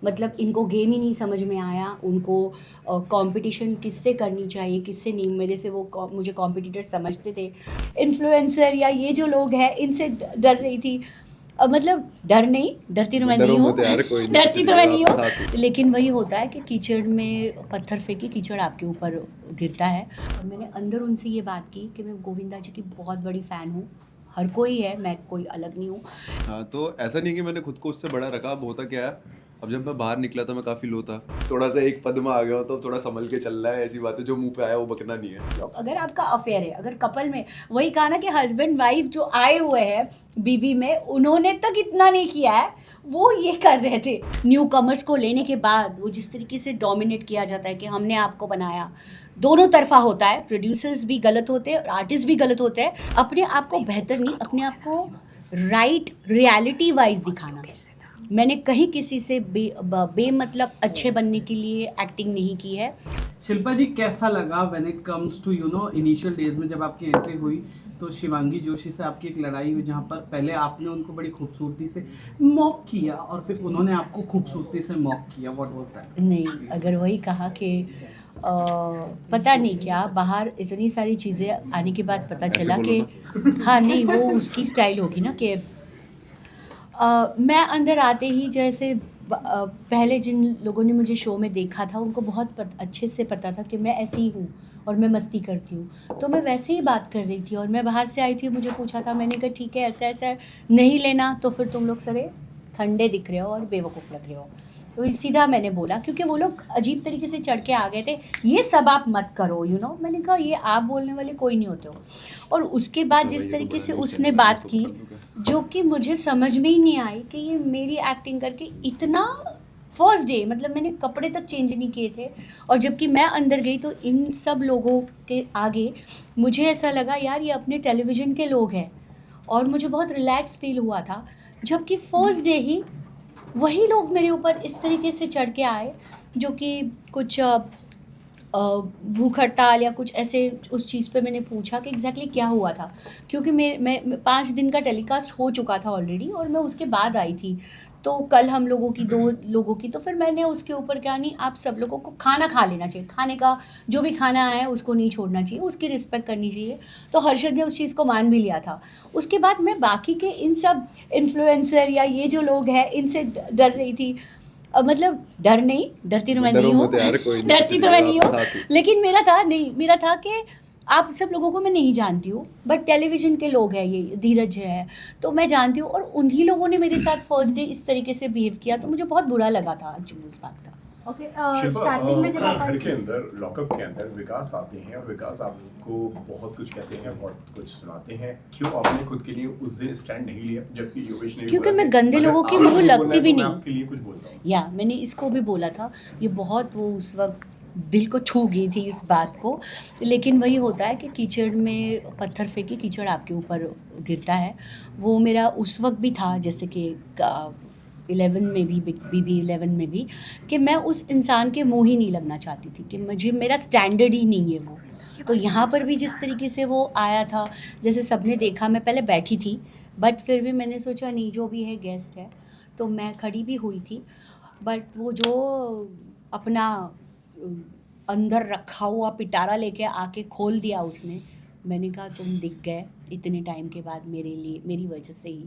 मतलब इनको गेम ही नहीं समझ में आया, उनको कंपटीशन किससे करनी चाहिए किससे नहीं, मेरे से वो मुझे कॉम्पिटिटर समझते थे। इन्फ्लुएंसर या ये जो लोग हैं इनसे डर रही थी। मतलब डर नहीं, डरती तो मैं डरो नहीं हूँ मत यार, कोई नहीं, कुछ डरती तो नहीं मैं होगा, नहीं आपके हूँ, साथ हूँ। लेकिन वही होता है कि कीचड़ में पत्थर फेंके कीचड़ आपके ऊपर गिरता है। और मैंने अंदर उनसे ये बात की कि मैं गोविंदा जी की बहुत बड़ी फ़ैन हूँ, हर कोई है, मैं कोई अलग नहीं हूँ। हाँ, तो ऐसा नहीं है कि मैंने खुद को उससे बड़ा रखा। अब होता क्या है, अब जब मैं बाहर निकला था मैं काफ़ी लो था, थोड़ा सा एक पद में आ गया हूँ तो थोड़ा संभल के चल रहा है। ऐसी बात है, जो मुंह पे आया वो बकना नहीं है। अगर आपका अफेयर है, अगर कपल में वही कहा ना कि हस्बैंड वाइफ जो आए हुए हैं बीबी में, उन्होंने तक इतना नहीं किया है, वो ये कर रहे थे। न्यू कमर्स को लेने के बाद वो जिस तरीके से डोमिनेट किया जाता है कि हमने आपको बनाया, दोनों तरफा होता है, प्रोड्यूसर्स भी गलत होते हैं और आर्टिस्ट भी गलत होते हैं। अपने आप को बेहतर नहीं, अपने आप को राइट रियलिटी वाइज दिखाना। मैंने कहीं किसी से बेमतलब अच्छे बनने के लिए एक्टिंग नहीं की है। शिल्पा जी, कैसा लगा when it comes to initial days में जब आपकी एंट्री हुई तो शिवांगी जोशी से आपकी एक लड़ाई हुई जहाँ पर पहले आपने उनको बड़ी खूबसूरती से मॉक किया और फिर उन्होंने आपको खूबसूरती से मॉक किया, व्हाट वाज दैट? नहीं, अगर वही कहा कि पता नहीं क्या बाहर इतनी सारी चीज़ें आने के बाद पता ऐसे चला बोलो कि ना। हाँ, नहीं वो उसकी स्टाइल होगी ना कि मैं अंदर आते ही जैसे पहले जिन लोगों ने मुझे शो में देखा था उनको बहुत अच्छे से पता था कि मैं ऐसी ही हूँ और मैं मस्ती करती हूँ, तो मैं वैसे ही बात कर रही थी। और मैं बाहर से आई थी, मुझे पूछा था, मैंने कहा ठीक है ऐसा ऐसा नहीं लेना तो फिर तुम लोग सारे ठंडे दिख रहे हो और बेवकूफ़ लग रहे हो। तो सीधा मैंने बोला, क्योंकि वो लोग अजीब तरीके से चढ़ के आ गए थे, ये सब आप मत करो मैंने कहा ये आप बोलने वाले कोई नहीं होते हो। और उसके बाद अच्छा भाई, जिस ये तो तरीके बड़ा से न्यूज़ उसने चैनल है, मैं बात स्टॉप की, कर दूँ क्या? जो कि मुझे समझ में ही नहीं आई कि ये मेरी एक्टिंग करके इतना फर्स्ट डे, मतलब मैंने कपड़े तक चेंज नहीं किए थे, और जबकि मैं अंदर गई तो इन सब लोगों के आगे मुझे ऐसा लगा यार ये अपने टेलीविज़न के लोग हैं, और मुझे बहुत रिलैक्स फील हुआ था। जबकि फर्स्ट डे ही वही लोग मेरे ऊपर इस तरीके से चढ़ के आए, जो कि कुछ भूख हड़ताल या कुछ ऐसे उस चीज़ पे मैंने पूछा कि एग्जैक्टली क्या हुआ था, क्योंकि मैं 5 दिन का टेलीकास्ट हो चुका था ऑलरेडी और मैं उसके बाद आई थी। तो कल हम लोगों की 2 लोगों की, तो फिर मैंने उसके ऊपर क्या, नहीं आप सब लोगों को खाना खा लेना चाहिए, खाने का जो भी खाना आया है उसको नहीं छोड़ना चाहिए, उसकी रिस्पेक्ट करनी चाहिए। तो हर्षद ने उस चीज़ को मान भी लिया था। उसके बाद मैं बाकी के इन सब इन्फ्लुएंसर या ये जो लोग हैं इनसे डर रही थी। मतलब डर नहीं, डरती तो मैं डरो नहीं हूँ मत यार, कोई नहीं, कुछ डरती नहीं तो मैं होगा, नहीं आपके हूँ, साथ हूँ। लेकिन मेरा था कि आप सब लोगों को मैं नहीं जानती हूँ, बट टेलीविज़न के लोग हैं, ये धीरज है, तो मैं जानती हूँ, और उन्हीं लोगों ने मेरे साथ फर्स्ट डे इस तरीके से बिहेव किया, तो मुझे बहुत बुरा लगा था एक्चुअली उस बात का। ओके, शिल्पा, स्टार्टिंग में जब आप घर आई के अंदर लॉकअप के अंदर विकास आते हैं और विकास आपको बहुत कुछ कहते हैं, बहुत कुछ सुनाते हैं। क्यों आपने खुद के लिए उस दिन स्टैंड नहीं लिया, जबकि योगेश ने भी क्योंकि बोला मैं कि गंदे अगर लोगों के आपको मुंह बोलना लगती है भी तो मैं नहीं। आपके लिए कुछ बोलता हूँ। या मैंने इसको भी बोला था, ये बहुत वो उस वक्त दिल को छू गई थी इस बात को, लेकिन वही होता है कि कीचड़ में पत्थर फेंके कीचड़ आपके ऊपर गिरता है। वो मेरा उस वक्त भी था, जैसे कि 11 में भी, BB11 में भी, कि मैं उस इंसान के मुँह ही नहीं लगना चाहती थी, कि मुझे मेरा स्टैंडर्ड ही नहीं है वो। तो यहाँ पर भी जिस तरीके से वो आया था, जैसे सबने देखा, मैं पहले बैठी थी, बट फिर भी मैंने सोचा नहीं, जो भी है गेस्ट है, तो मैं खड़ी भी हुई थी। बट वो जो अपना अंदर रखा हुआ पिटारा लेके आके खोल दिया उसने, मैंने कहा तुम दिख गए इतने टाइम के बाद मेरे लिए, मेरी वजह से ही,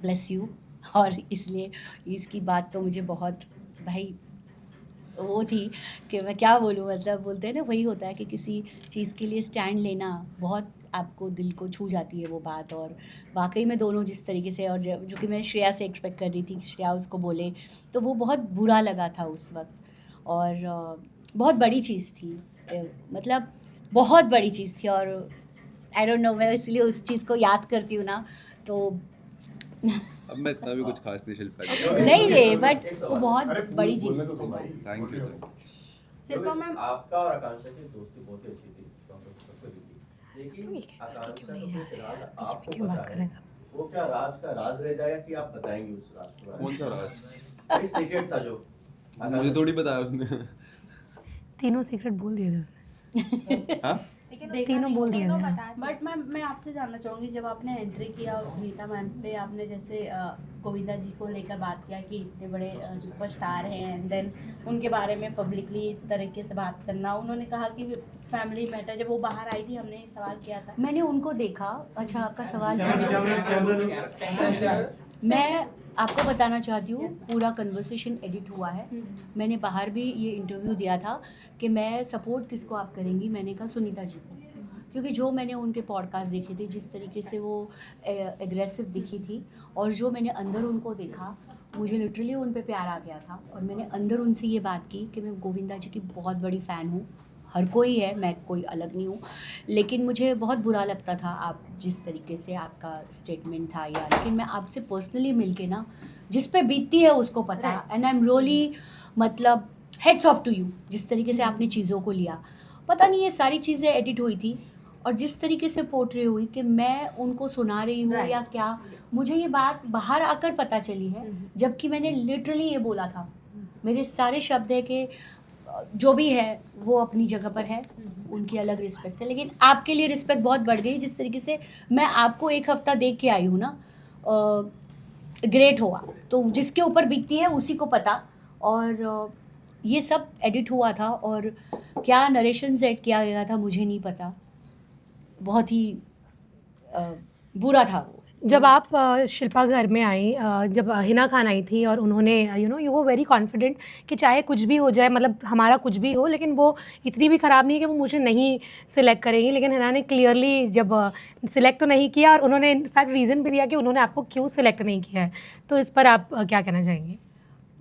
ब्लेस यू। और इसलिए इसकी बात तो मुझे बहुत, भाई वो थी कि मैं क्या बोलूँ, मतलब बोलते हैं ना, वही होता है कि किसी चीज़ के लिए स्टैंड लेना बहुत आपको दिल को छू जाती है वो बात। और वाकई में दोनों जिस तरीके से, और जो कि मैं श्रेया से एक्सपेक्ट कर रही थी कि श्रेया उसको बोले, तो वो बहुत बुरा लगा था उस वक्त। और बहुत बड़ी चीज़ थी, मतलब बहुत बड़ी चीज़ थी, और आई डोंट नो, मैं इसलिए उस चीज़ को याद करती हूँ ना, तो अब मैं इतना भी कुछ खास नहीं शिल्पा जी। नहीं रे, बट वो बहुत अरे बड़ी चीज़ बोलने तो दो थी। भाई। Thank you. शिल्पा मैम, आपका और आकांक्षा की दोस्ती बहुत ही अच्छी थी, डॉक्टर को सबको दिखी, लेकिन आकांक्षा का कुछ राज आपको पता है, वो क्या राज का राज रह जाएगा कि आप बताएंगे उस राज को? कौन सा राज? एक सीक्रेट था जो मुझे थोड़ी बताया उसने। तीनों सीक्रेट बोल दिए थे उसने। हाँ? तीनों बोल दिया गया है। बट मैं आपसे जानना चाहूँगी, जब आपने एंट्री किया और सुनीता मैम पे आपने जैसे गोविंदा जी को लेकर बात किया कि इतने बड़े सुपरस्टार हैं, एंड देन उनके बारे में पब्लिकली इस तरीके से बात करना, उन्होंने कहा कि फैमिली मैटर, जब वो बाहर आई थी हमने सवाल किया था। मैंने उनको देखा। अच्छा, आपका सवाल मैं आपको बताना चाहती हूँ, पूरा कन्वर्सेशन एडिट हुआ है। मैंने बाहर भी ये इंटरव्यू दिया था कि मैं सपोर्ट किसको आप करेंगी, मैंने कहा सुनीता जी को, क्योंकि जो मैंने उनके पॉडकास्ट देखे थे, जिस तरीके से वो एग्रेसिव दिखी थी, और जो मैंने अंदर उनको देखा, मुझे लिटरली उन पे प्यार आ गया था। और मैंने अंदर उनसे ये बात की कि मैं गोविंदा जी की बहुत बड़ी फ़ैन हूँ, हर कोई है, मैं कोई अलग नहीं हूँ, लेकिन मुझे बहुत बुरा लगता था आप जिस तरीके से आपका स्टेटमेंट था, या लेकिन मैं आपसे पर्सनली मिलके ना, जिस पे बीतती है उसको पता है, एंड आई एम रियली मतलब हेड्स ऑफ टू यू, जिस तरीके से आपने चीज़ों को लिया। पता नहीं ये सारी चीज़ें एडिट हुई थी, और जिस तरीके से पोर्ट्रे हुई कि मैं उनको सुना रही हूँ या क्या, मुझे ये बात बाहर आकर पता चली है, जबकि मैंने लिटरली ये बोला था। मेरे सारे शब्द है कि जो भी है वो अपनी जगह पर है, उनकी अलग रिस्पेक्ट है, लेकिन आपके लिए रिस्पेक्ट बहुत बढ़ गई जिस तरीके से मैं आपको एक हफ्ता देख के आई हूँ ना, ग्रेट हुआ। तो जिसके ऊपर बीतती है उसी को पता। और ये सब एडिट हुआ था, और क्या नरेशन सेट किया गया था मुझे नहीं पता, बहुत ही बुरा था वो। जब आप शिल्पा घर में आई, जब हिना खान आई थी और उन्होंने यू वो वेरी कॉन्फिडेंट कि चाहे कुछ भी हो जाए, मतलब हमारा कुछ भी हो, लेकिन वो इतनी भी ख़राब नहीं है कि वो मुझे नहीं सिलेक्ट करेंगी। लेकिन हिना ने क्लियरली जब सिलेक्ट तो नहीं किया, और उन्होंने इनफैक्ट रीज़न भी दिया कि उन्होंने आपको क्यों सिलेक्ट नहीं किया है। तो इस पर आप क्या कहना चाहेंगे?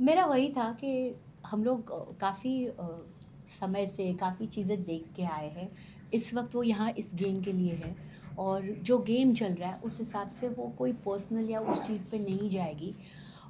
मेरा वही था कि हम लोग काफ़ी समय से काफ़ी चीज़ें देख के आए हैं। इस वक्त वो यहाँ इस गेम के लिए है, और जो गेम चल रहा है उस हिसाब से वो कोई पर्सनल या उस चीज़ पे नहीं जाएगी।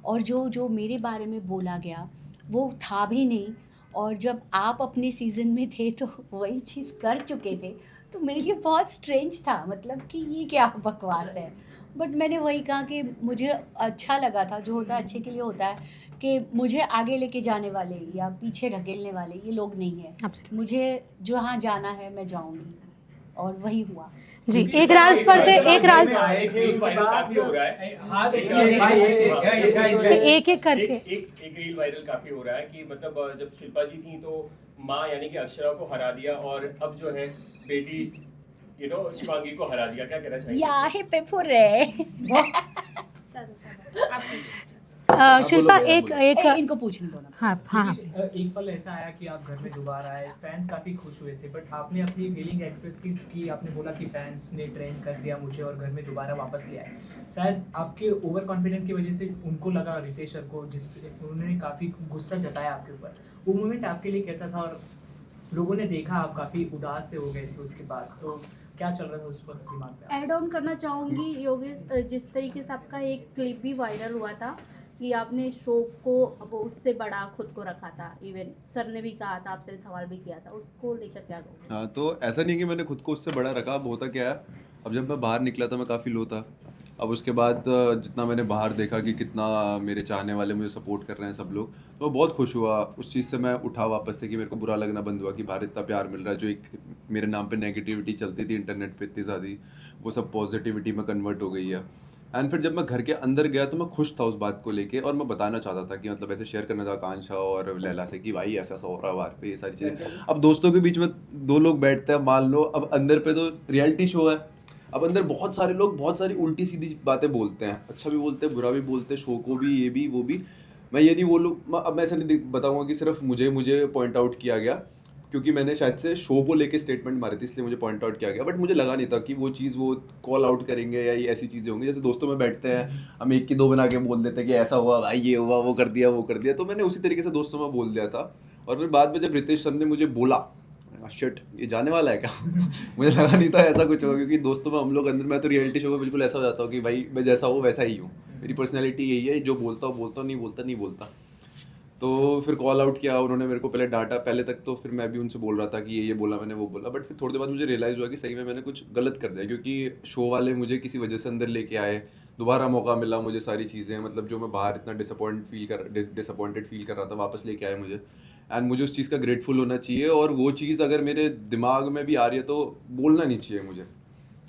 और जो जो मेरे बारे में बोला गया वो था भी नहीं, और जब आप अपने सीज़न में थे तो वही चीज़ कर चुके थे, तो मेरे लिए बहुत स्ट्रेंज था, मतलब कि ये क्या बकवास है। बट मैंने वही कहा कि मुझे अच्छा लगा था, जो होता है अच्छे के लिए होता है, कि मुझे आगे लेके जाने वाले या पीछे ढकेलने वाले ये लोग नहीं है। Absolutely. मुझे जहाँ जाना है मैं जाऊँगी, और वही हुआ। जी, एक राज पर से एक राज, आए थे उसके बाद काफी हो रहा है। एक एक करके एक रील वायरल काफी हो रहा है कि मतलब जब शिल्पा जी थी तो माँ यानी कि अक्षरा को हरा दिया, और अब जो है बेटी शिवांगी को हरा दिया। क्या कहना चाहिए? या है पेपुरे। शिल्पा बोलो, एक बोलो। एक इनको पूछने दो ना। हाँ हाँ हाँ, एक पल ऐसा आया कि आप घर में दोबारा आए, फैंस काफ़ी खुश हुए थे, बट आपने अपनी फीलिंग एक्सप्रेस की कि आपने बोला कि फैंस ने ट्रेन कर दिया मुझे और घर में दोबारा वापस ले आए। शायद आपके ओवर कॉन्फिडेंट की वजह से उनको लगा, रितेश सर को, जिस उन्होंने काफ़ी गुस्सा जताया आपके ऊपर। वो मोमेंट आपके लिए कैसा था? और लोगों ने देखा आप काफ़ी उदास से हो गए थे उसके बाद, तो क्या चल रहा था उस वक्त दिमाग में? ऐड ऑन करना चाहूँगी योगेश, जिस तरीके से आपका एक क्लिप भी वायरल हुआ था कि आपने शो को अब उससे बड़ा खुद को रखा था, इवन सर ने भी कहा था, आपसे सवाल भी किया था, उसको लेकर क्या कहोगे? हाँ, तो ऐसा नहीं कि मैंने खुद को उससे बड़ा रखा। अब होता क्या है, अब जब मैं बाहर निकला था मैं काफ़ी लो था। अब उसके बाद जितना मैंने बाहर देखा कि कितना मेरे चाहने वाले मुझे सपोर्ट कर रहे हैं सब लोग, तो मैं बहुत खुश हुआ। उस चीज़ से मैं उठा वापस से कि मेरे को बुरा लगना बंद हुआ कि बाहर इतना प्यार मिल रहा है। जो एक मेरे नाम पे नेगेटिविटी चलती थी इंटरनेट पे इतनी ज़्यादा, वो सब पॉजिटिविटी में कन्वर्ट हो गई है। एंड फिर जब मैं घर के अंदर गया तो मैं खुश था उस बात को लेके, और मैं बताना चाहता था कि मतलब ऐसे शेयर करना था आकांक्षा और लैला से कि भाई ऐसा ऐसा हो रहा है बाहर पे, ये सारी चीज़ें। अब दोस्तों के बीच में दो लोग बैठते हैं, मान लो, अब अंदर पे तो रियलिटी शो है, अब अंदर बहुत सारे लोग बहुत सारी उल्टी सीधी बातें बोलते हैं, अच्छा भी बोलते हैं बुरा भी बोलते हैं, शो को भी, ये भी वो भी। मैं ये नहीं बोलूँ, अब मैं ऐसा नहीं बताऊँगा कि सिर्फ मुझे पॉइंट आउट किया गया, क्योंकि मैंने शायद से शो को लेके स्टेटमेंट मारी थी इसलिए मुझे पॉइंट आउट किया गया। बट मुझे लगा नहीं था कि वो चीज़ वो कॉल आउट करेंगे या ये ऐसी चीज़ें होंगी। जैसे दोस्तों में बैठते हैं, हम एक की दो बना के बोल देते हैं कि ऐसा हुआ भाई, ये हुआ, वो कर दिया, वो कर दिया। तो मैंने उसी तरीके से दोस्तों में बोल दिया था। और फिर बाद में जब रितेश सर ने मुझे बोला, शिट ये जाने वाला है क्या मुझे लगा नहीं था ऐसा कुछ होगा, क्योंकि दोस्तों में हम लोग अंदर, मैं तो रियलिटी शो में बिल्कुल ऐसा हो जाता हूँ कि भाई मैं जैसा हूँ वैसा ही हूँ, मेरी पर्सनैलिटी यही है, जो बोलता हूँ बोलता हूँ, नहीं बोलता। तो फिर कॉल आउट किया उन्होंने, मेरे को पहले डांटा, पहले तक तो फिर मैं भी उनसे बोल रहा था कि ये बोला मैंने, वो बोला। बट फिर थोड़ी देर बाद मुझे रियलाइज़ हुआ कि सही में मैंने कुछ गलत कर दिया, क्योंकि शो वाले मुझे किसी वजह से अंदर लेके आए, दोबारा मौका मिला मुझे, सारी चीज़ें मतलब जो मैं बाहर इतना डिसअपॉइंटेड फील कर रहा था वापस लेके आए मुझे। एंड मुझे उस चीज़ का ग्रेटफुल होना चाहिए, और वो चीज़ अगर मेरे दिमाग में भी आ रही है तो बोलना नहीं चाहिए मुझे।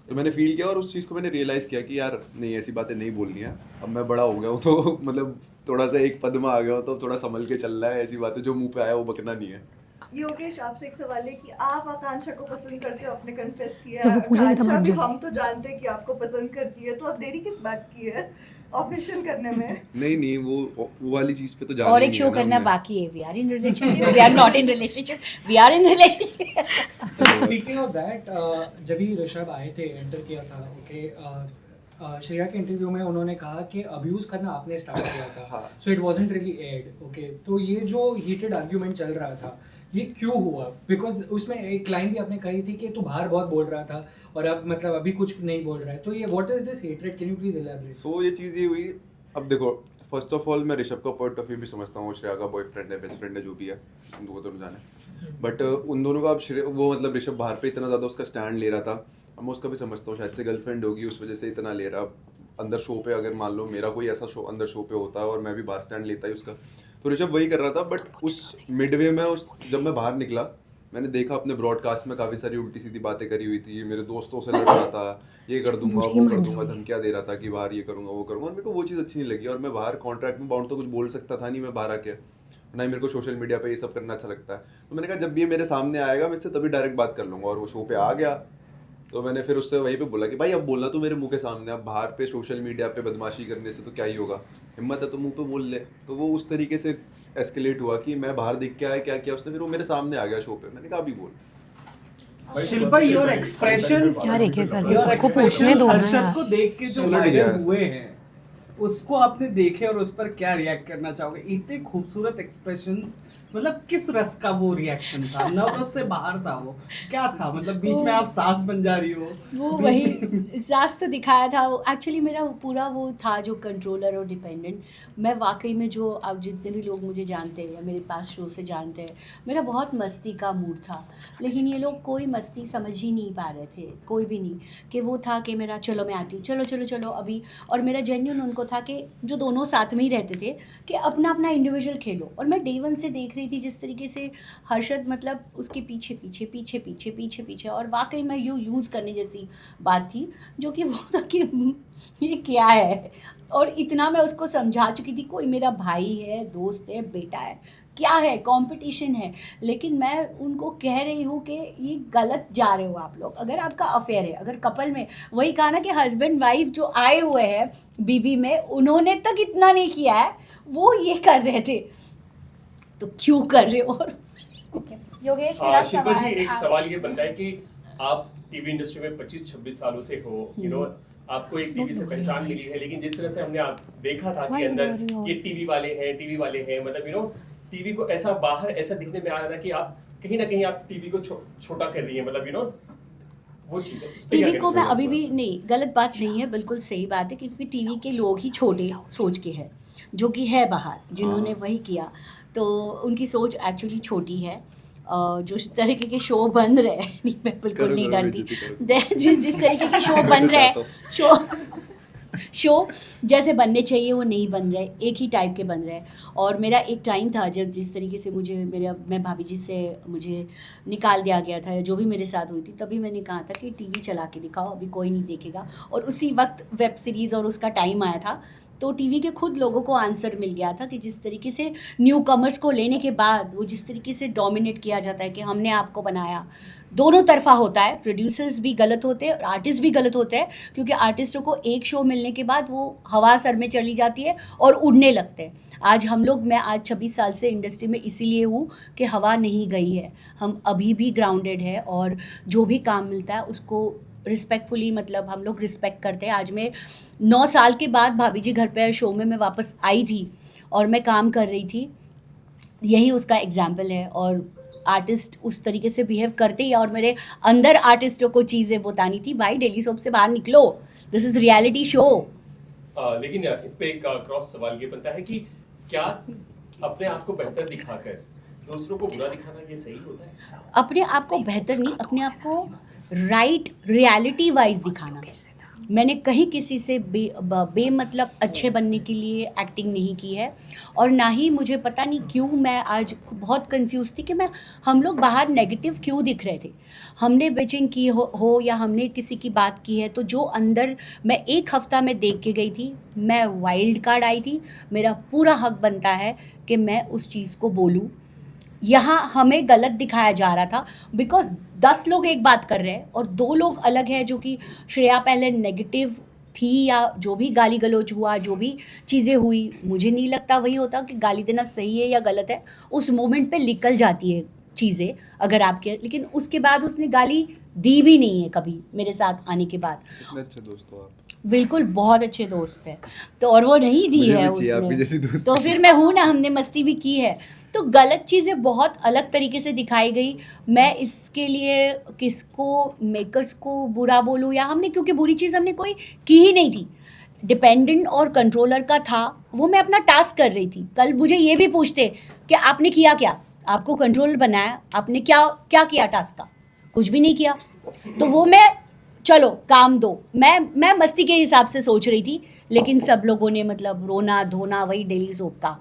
तो मैंने फील किया और उस चीज़ को मैंने रियलाइज़ किया कि यार नहीं, ऐसी बातें नहीं बोलनी है। अब मैं बड़ा हो गया हूँ तो मतलब थोड़ा सा एक पद में आ गया हूँ, तो थोड़ा संभल के चल रहा है। ऐसी बातें जो मुंह पे आया वो बकना नहीं है। योगेश, आपसे एक सवाल है कि आप आकांक्षा को पसंद करते हो, आपने कन्फेस किया तो है। वो पूजा भी आकांक्षा थम भी जाओ। हम तो जानते हैं कि आपको पसंद करती है, तो आप देरी किस बात की है ऑफिशियल करने में? नहीं, वो वाली चीज़ पे तो जाना और ही एक नहीं शो है ना करना हमने। बाकी है। We are in relationship, we are not in relationship, we are in relationship. Speaking of that, जब ही ऋषभ आए थे, एंटर किया था, ओके, श्रेया के इंटरव्यू में उन्होंने कहा कि अब्यूज करना आपने स्टार्ट किया था, हाँ। So it wasn't really ad, okay. तो ये जो हीटेड आर्ग्यूमेंट चल रहा था, ये क्यों हुआ? बिकॉज उसमें एक लाइन भी आपने कही थी कि तू बाहर बहुत बोल रहा था और अब मतलब अभी कुछ नहीं बोल रहा है, तो ये what is this hatred? Can you please elaborate? So ये चीज़ ये हुई। अब देखो, फर्स्ट ऑफ ऑल मैं ऋषभ का पॉइंट ऑफ व्यू भी समझता हूँ। श्रेया का बॉयफ्रेंड है, बेस्ट फ्रेंड है, जो भी है, उन दोनों को तो जाने। बट उन दोनों का अब वो मतलब ऋषभ बाहर पे इतना ज़्यादा उसका स्टैंड ले रहा था। अब मैं उसका भी समझता हूँ, शायद से गर्लफ्रेंड होगी उस वजह से इतना ले रहा। अंदर शो पे अगर मान लो मेरा कोई ऐसा शो अंदर शो पे होता है और मैं भी बाहर स्टैंड लेता ही उसका, तो ऋषभ वही कर रहा था। बट उस मिडवे में जब मैं बाहर निकला, मैंने देखा अपने ब्रॉडकास्ट में काफ़ी सारी उल्टी सीधी बातें करी हुई थी। मेरे दोस्तों से लड़ रहा था, ये कर दूंगा वो कर दूंगा, धमकियाँ दे रहा था कि बाहर ये करूंगा वो करूंगा। और मेरे को वो चीज़ अच्छी नहीं लगी। और मैं बाहर कॉन्ट्रैक्ट में बाउंड तो कुछ बोल सकता था नहीं मैं बाहर आके, ना ही मेरे को सोशल मीडिया पे ये सब करना अच्छा लगता है। तो मैंने कहा जब ये मेरे सामने आएगा मैं इससे तभी डायरेक्ट बात कर लूँगा। और वो शो पे आ गया तो मैंने फिर उससे वहीं पे बोला कि भाई अब बोलना तो मेरे मुंह के सामने, अब बाहर पे सोशल मीडिया पे बदमाशी करने से तो क्या ही होगा, हिम्मत है तो मुंह पे बोल ले। तो वो उस तरीके से एस्केलेट हुआ कि मैं बाहर दिख के आया, क्या किया उसने, फिर वो मेरे सामने आ गया शो पे। मैंने कहा अभी बोल। शिल्पा, योर एक्सप्रेशंस यार एक एक करके योर सबको पूछने एक्सप्रेशंस दो ना हर्षद यार। को देख के जो उलट गया वायरल है। हुए हैं, उसको आपने देखे और उस पर क्या रिएक्ट करना चाहोगे? इतने खूबसूरत एक्सप्रेशंस, मतलब किस रस का वो रिएक्शन था? नर्वस से बाहर था वो, क्या था? मतलब बीच में आप सास बन जा रही हो, वो बीच वही में- रास्ता दिखाया था। एक्चुअली मेरा पूरा वो था जो कंट्रोलर और डिपेंडेंट। मैं वाकई में जो अब जितने भी लोग मुझे जानते हैं या मेरे पास शो से जानते हैं, मेरा बहुत मस्ती का मूड था। लेकिन ये लोग कोई मस्ती समझ ही नहीं पा रहे थे, कोई भी नहीं। कि वो था कि मेरा चलो मैं आती हूँ, चलो चलो चलो अभी। और मेरा जेन्युइन उनको था कि जो दोनों साथ में ही रहते थे कि अपना अपना इंडिविजुअल खेलो। और मैं डे वन से देख रही थी जिस तरीके से हर्षद मतलब उसके पीछे पीछे पीछे पीछे पीछे पीछे, और वाकई में यूज़ करने जैसी बात थी, जो कि वो था कि ये क्या है। और इतना मैं उसको समझा चुकी थी, कोई मेरा भाई है, दोस्त है, बेटा है, क्या है, कंपटीशन है। लेकिन मैं उनको कह रही हूँ कि ये गलत जा रहे हो आप लोग। अगर आपका अफेयर है, अगर कपल में, वही कहा ना कि हस्बैंड वाइफ जो आए हुए हैं बीबी में, उन्होंने तक इतना नहीं किया है, वो ये कर रहे थे, तो क्यों कर रहे हो? और योगेश, मेरा शिल्पा जी, सवाल एक आप- सवाल ये बनता है कि आप टीवी इंडस्ट्री में 25-26 सालों से हो, यू नो, आपको एक टीवी से पहचान मिली है, लेकिन जिस तरह से हमने आप देखा था कि अंदर ये टीवी वाले हैं, मतलब यू नो टीवी को ऐसा बाहर ऐसा दिखने में आ रहा था कि आप कहीं ना कहीं आप टीवी को छोटा कर रही है, मतलब यू नो वो चीज़ है। उस पे क्या टीवी को कहना मैं चाहेंगे? अभी भी नहीं, गलत बात नहीं है, बिल्कुल सही बात है, क्योंकि टीवी के लोग ही छोटे सोच के हैं, जो कि है बाहर जिन्होंने हाँ। वही किया, तो उनकी सोच एक्चुअली छोटी है। जो इस तरीके के शो बन रहे हैं, नहीं मैं बिल्कुल करो, नहीं करो, डरती। बेइज्जती करो। जिस तरीके के शो मैं बन तो रहे हैं, चाहता हूँ। शो जैसे बनने चाहिए वो नहीं बन रहे, एक ही टाइप के बन रहे हैं। और मेरा एक टाइम था जब जिस तरीके से मैं भाभी जी से मुझे निकाल दिया गया था, जो भी मेरे साथ हुई थी, तभी मैंने कहा था कि टीवी चला के दिखाओ, अभी कोई नहीं देखेगा। और उसी वक्त वेब सीरीज़ और उसका टाइम आया था, तो टीवी के खुद लोगों को आंसर मिल गया था कि जिस तरीके से न्यू कमर्स को लेने के बाद वो जिस तरीके से डोमिनेट किया जाता है कि हमने आपको बनाया, दोनों तरफा होता है। प्रोड्यूसर्स भी गलत होते हैं और आर्टिस्ट भी गलत होते हैं, क्योंकि आर्टिस्टों को एक शो मिलने के बाद वो हवा सर में चली जाती है और उड़ने लगते हैं। मैं आज 26 साल से इंडस्ट्री में इसीलिए हूँ कि हवा नहीं गई है, हम अभी भी ग्राउंडेड है और जो भी काम मिलता है उसको रिस्पेक्टफुली, मतलब हम लोग रिस्पेक्ट करते हैं। आज मैं 9 साल के बाद भाभी जी घर पे शो में मैं वापस आई थी और मैं काम कर रही थी, यही उसका एग्जाम्पल है। और आर्टिस्ट उस तरीके से बिहेव करते ही, और मेरे अंदर आर्टिस्टों को चीज़ें बतानी थी, भाई डेली सोप से बाहर निकलो, दिस इज़ रियलिटी शो। लेकिन इस पे एक क्रॉस सवाल ये बनता है कि क्या अपने आप को बेहतर दिखाकर दूसरों को बुरा दिखाना ये सही होता है? अपने आप को बेहतर नहीं, अपने आप को राइट रियलिटी वाइज दिखाना, मैंने कहीं किसी से बेमतलब अच्छे बनने के लिए एक्टिंग नहीं की है, और ना ही मुझे पता नहीं क्यों मैं आज बहुत कंफ्यूज थी कि हम लोग बाहर नेगेटिव क्यों दिख रहे थे। हमने बेचिंग की हो या हमने किसी की बात की है, तो जो अंदर मैं एक हफ्ता में देख के गई थी, मैं वाइल्ड कार्ड आई थी, मेरा पूरा हक बनता है कि मैं उस चीज़ को बोलूँ। यहाँ हमें गलत दिखाया जा रहा था बिकॉज 10 लोग एक बात कर रहे हैं और 2 लोग अलग हैं, जो कि श्रेया पहले नेगेटिव थी या जो भी गाली गलौज हुआ, जो भी चीज़ें हुई, मुझे नहीं लगता वही होता कि गाली देना सही है या गलत है। उस मोमेंट पे निकल जाती है चीज़ें अगर आपके, लेकिन उसके बाद उसने गाली दी भी नहीं है कभी मेरे साथ आने के बाद। इतने अच्छे दोस्त हो आप। बिल्कुल बहुत अच्छे दोस्त हैं, तो और वो नहीं दी मुझे है भी चाहिए आपकी जैसी उसने, दोस्ती। तो फिर मैं हूँ ना, हमने मस्ती भी की है। तो गलत चीज़ें बहुत अलग तरीके से दिखाई गई। मैं इसके लिए किसको, मेकर्स को बुरा बोलूँ या हमने, क्योंकि बुरी चीज़ हमने कोई की ही नहीं थी। डिपेंडेंट और कंट्रोलर का था, वो मैं अपना टास्क कर रही थी। कल मुझे ये भी पूछते कि आपने किया क्या, आपको कंट्रोलर बनाया, आपने क्या क्या किया टास्क का, कुछ भी नहीं किया। तो वो मैं, चलो काम दो, मैं मस्ती के हिसाब से सोच रही थी, लेकिन सब लोगों ने मतलब रोना धोना वही डेली सोप का